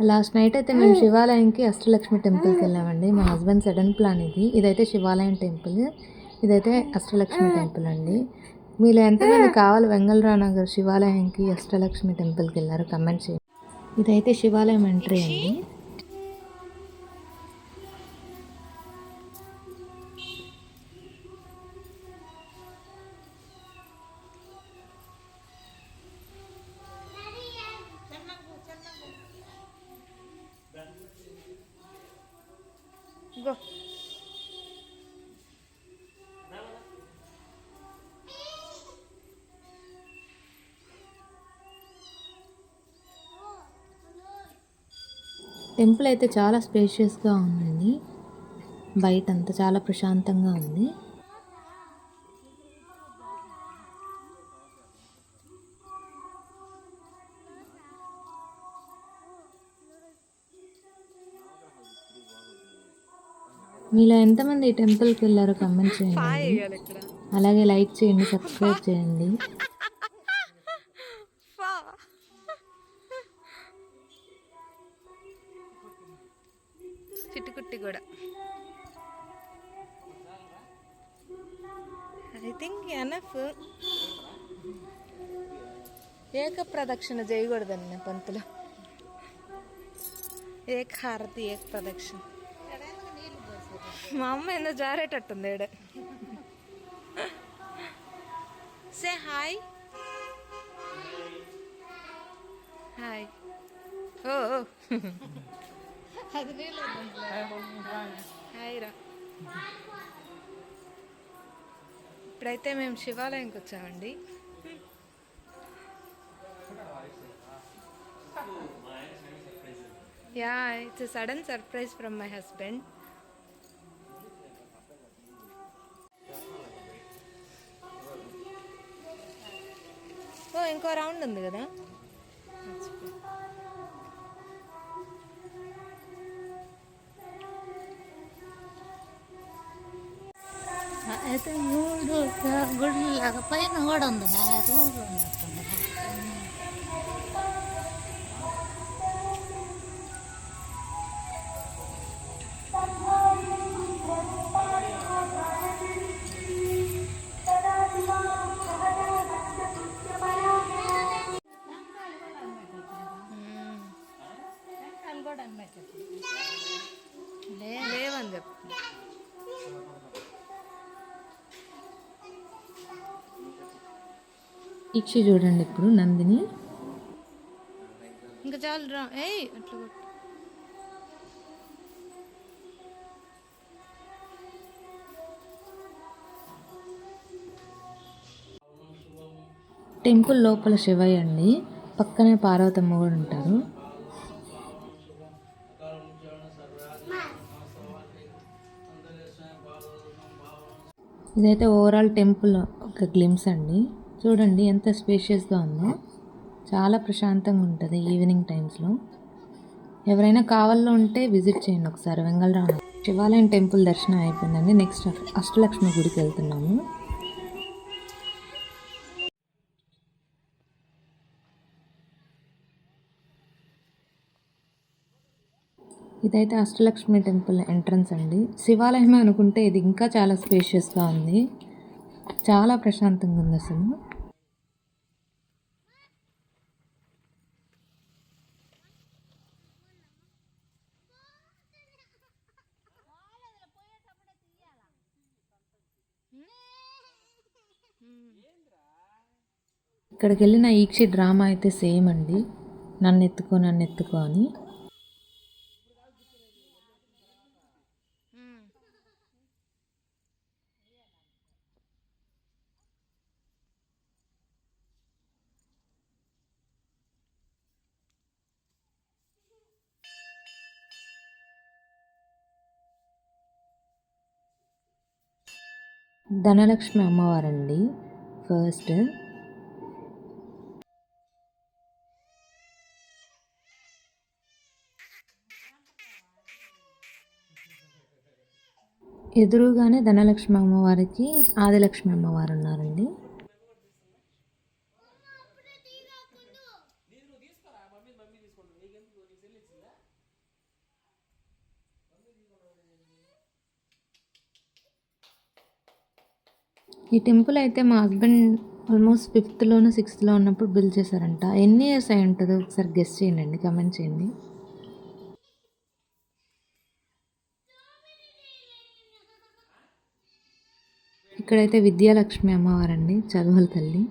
Last night అయితే మేము శివాలయంకి అష్టలక్ష్మి టెంపుల్కి వెళ్ళామండి. మా హస్బెండ్ సడన్ ప్లాన్ ఇదైతే శివాలయం టెంపుల్, ఇదైతే అష్టలక్ష్మి టెంపుల్ అండి. మీలో ఎంతమంది కావాలి వెంగళరావు నగర్ శివాలయంకి అష్టలక్ష్మి టెంపుల్కి వెళ్ళారు కమెంట్ చేయండి. ఇదైతే శివాలయం ఎంట్రీ అండి. టెంపుల్ అయితే చాలా స్పేషియస్గా ఉందండి. బయట అంతా చాలా ప్రశాంతంగా ఉంది. మీలో ఎంతమంది ఈ టెంపుల్కి వెళ్ళారో కమెంట్ చేయండి. అలాగే లైక్ చేయండి, సబ్స్క్రైబ్ చేయండి. చిట్టుకుట్టి కూడా ఐ థింక్ ఎనఫ్. ఏక ప్రదక్షిణ చేయకూడదన్న పంతులు. ఏక హారతి ఏక ప్రదక్షిణ. మా అమ్మ ఏందో జారేటట్టుంది ఏడ. Say hi. హాయ్. ఓ హాయ్ రా. ఇప్పుడైతే మేము శివాలయంకి వచ్చామండి. Yeah, it's a sudden surprise from my husband. ఓ ఇంకో రౌండ్ ఉంది కదా. అయితే మూడు గుళ్ళ పైన కూడా ఉంది. లేవని చెప్పు. ఇచ్చి చూడండి ఇప్పుడు నందిని. ఇంకా చాలు రా. ఏయ్ అట్లా కొట్టు. టెంపుల్ లోపల శివయ్య అండి, పక్కనే పార్వతమ్మ కూడా ఉంటారు. ఇదైతే ఓవరాల్ టెంపుల్ ఒక గ్లిమ్స్ అండి. చూడండి ఎంత స్పేషియస్గా ఉందో. చాలా ప్రశాంతంగా ఉంటుంది ఈవినింగ్ టైమ్స్లో. ఎవరైనా కావాలో ఉంటే విజిట్ చేయండి ఒకసారి వెంగళరావు. శివాలయం టెంపుల్ దర్శనం అయిపోయిందండి. నెక్స్ట్ అష్టలక్ష్మి గుడికి వెళ్తున్నాము. ఇదైతే అష్టలక్ష్మి టెంపుల్ ఎంట్రన్స్ అండి. శివాలయమే అనుకుంటే ఇది ఇంకా చాలా స్పేషియస్గా ఉంది. చాలా ప్రశాంతంగా ఉంది అసలు. ఇక్కడికి వెళ్ళిన ఈక్షి డ్రామా అయితే సేమ్ అండి. నన్ను ఎత్తుకో అని. ధనలక్ష్మి అమ్మవారండి ఫస్ట్. ఎదురుగానే ధనలక్ష్మి అమ్మవారికి ఆదిలక్ష్మి అమ్మవారు ఉన్నారండి. ఈ టెంపుల్ అయితే మా హస్బెండ్ ఆల్మోస్ట్ 5th-లోనో 6th-లో ఉన్నప్పుడు బిల్డ్ చేశారంట. ఎన్ని ఇయర్స్ అయి ఉంటుందో ఒకసారి గెస్ చేయండి, కమెంట్ చేయండి. ఇక్కడైతే విద్యాలక్ష్మి అమ్మవారండి, చదువుల తల్లి.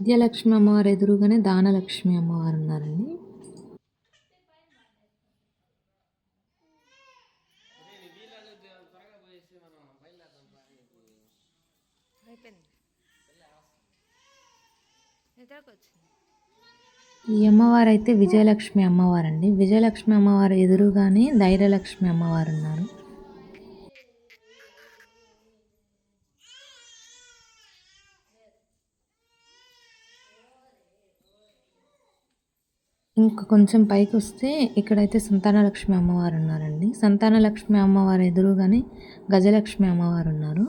విద్యాలక్ష్మి అమ్మవారు ఎదురుగానే దానలక్ష్మి అమ్మవారు ఉన్నారండి. అయిపోయింది, నిద్రకు వచ్చింది. ఈ అమ్మవారు అయితే విజయలక్ష్మి అమ్మవారండి. విజయలక్ష్మి అమ్మవారు ఎదురుగానే ధైర్యలక్ష్మి అమ్మవారు ఉన్నారు. ఇంకా కొంచెం పైకి వస్తే ఇక్కడైతే సంతానలక్ష్మి అమ్మవారు ఉన్నారండి. సంతానలక్ష్మి అమ్మవారు ఎదురుగానే గజలక్ష్మి అమ్మవారు ఉన్నారు.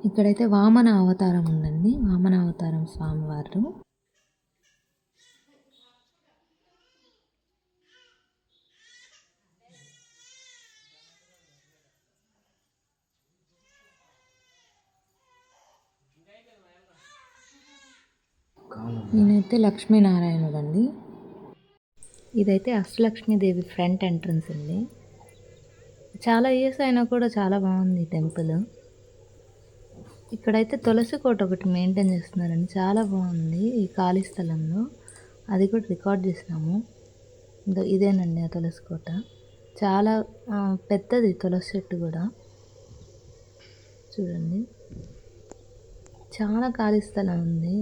ఇక్కడైతే వామన అవతారం ఉందండి, వామన అవతారం స్వామివారు. ఈయనైతే లక్ష్మీనారాయణుడు అండి. ఇదైతే అష్టలక్ష్మీదేవి ఫ్రంట్ ఎంట్రన్స్ అండి. చాలా ఇయర్స్ అయినా కూడా చాలా బాగుంది ఈ టెంపుల్. ఇక్కడైతే తులసి కోట ఒకటి మెయింటైన్ చేస్తున్నారండి, చాలా బాగుంది ఈ ఖాళీ స్థలంలో. అది కూడా రికార్డ్ చేసినాము. ఇదేనండి ఆ తులసి కోట. చాలా పెద్దది తులసి చెట్టు కూడా చూడండి. చాలా ఖాళీ స్థలం ఉంది,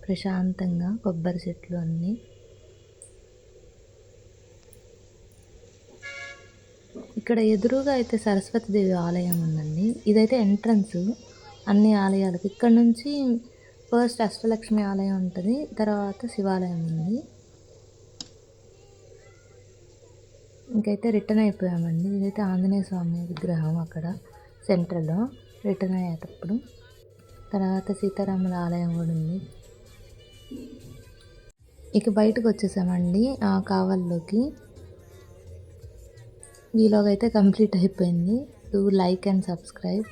ప్రశాంతంగా కొబ్బరి చెట్లు అన్నీ. ఇక్కడ ఎదురుగా అయితే సరస్వతీదేవి ఆలయం ఉందండి. ఇదైతే ఎంట్రన్స్ అన్ని ఆలయాలకు. ఇక్కడ నుంచి ఫస్ట్ అష్టలక్ష్మి ఆలయం ఉంటుంది, తర్వాత శివాలయం ఉంది. ఇంకైతే రిటర్న్ అయిపోయామండి. ఇదైతే ఆంజనేయ స్వామి విగ్రహం అక్కడ సెంటర్లో రిటర్న్ అయ్యేటప్పుడు. తర్వాత సీతారాముల ఆలయం కూడా ఉంది. ఇక బయటకు వచ్చేసామండి ఆ కావల్లోకి. వీలాగ్ అయితే కంప్లీట్ అయిపోయింది. డూ లైక్ అండ్ సబ్స్క్రైబ్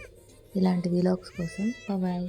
ఇలాంటి వీలాగ్స్ కోసం. బాయ్.